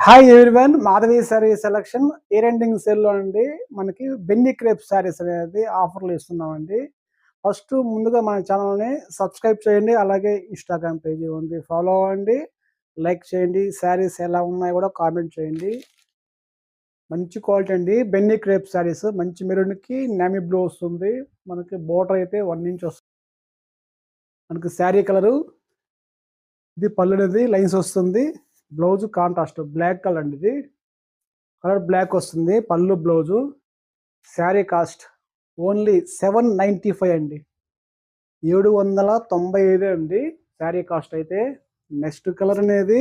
Hi everyone, Madhavi sorry selection year ending సేల్లో అండి. మనకి బెన్నీ క్రేప్ సారీస్ అనేది ఆఫర్లు ఇస్తున్నామండి. ఫస్ట్ ముందుగా మన ఛానల్ని సబ్స్క్రైబ్ చేయండి. అలాగే ఇన్స్టాగ్రామ్ పేజీ ఉంది, ఫాలో అవ్వండి, లైక్ చేయండి. శారీస్ ఎలా ఉన్నాయో కూడా కామెంట్ చేయండి. మంచి క్వాలిటీ అండి. బెన్నీ క్రేప్ శారీస్ మంచి మెరూన్కి నేమీ బ్లూ వస్తుంది. మనకి బోర్డర్ అయితే 1 ఇంచ్ వస్తుంది. మనకి శారీ కలరు ఇది, పళ్ళు అనేది లైన్స్ వస్తుంది. బ్లౌజ్ కాంట్రాస్ట్ బ్లాక్ కలర్ అండి. ఇది కలర్ బ్లాక్ వస్తుంది పళ్ళు బ్లౌజు. శారీ కాస్ట్ ఓన్లీ 795 అండి. 795 అండి శారీ కాస్ట్ అయితే. నెక్స్ట్ కలర్ అనేది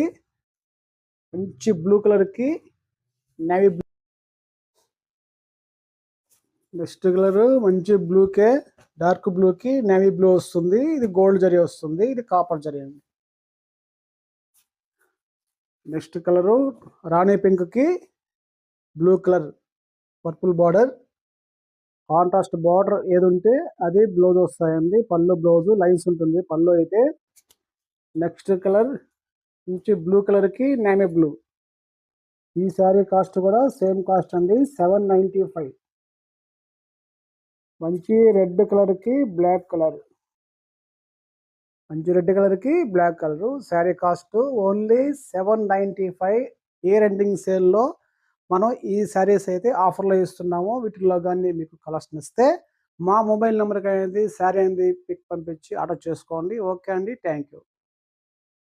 మంచి బ్లూ కలర్కి నేవీ బ్లూ. నెక్స్ట్ కలర్ మంచి బ్లూకే డార్క్ బ్లూకి నేవీ బ్లూ వస్తుంది. ఇది గోల్డ్ జరీ వస్తుంది, ఇది కాపర్ జరీ అండి. నెక్స్ట్ కలరు రాణి పింక్కి blue colour purple border. Contrast border ఏది ఉంటే అది బ్లౌజ్ వస్తాయండి. పళ్ళు బ్లౌజు లైన్స్ ఉంటుంది పళ్ళు అయితే. నెక్స్ట్ కలర్ మంచి బ్లూ కలర్కి నేమీ బ్లూ. ఈ శారీ కాస్ట్ కూడా సేమ్ కాస్ట్ అండి, 795. మంచి రెడ్ కలర్కి బ్లాక్ కలర్. మంచి రెడ్ కలర్కి black colour. Sari cost only 795. Year ending సేల్లో మనం ఈ శారీస్ అయితే ఆఫర్లో ఇస్తున్నాము. వీటిల్లో కానీ మీకు కలెక్షన్ ఇస్తే మా మొబైల్ నెంబర్కి అనేది శారీ అనేది పిక్ పంపించి ఆర్డర్ చేసుకోండి. ఓకే అండి, థ్యాంక్ యూ.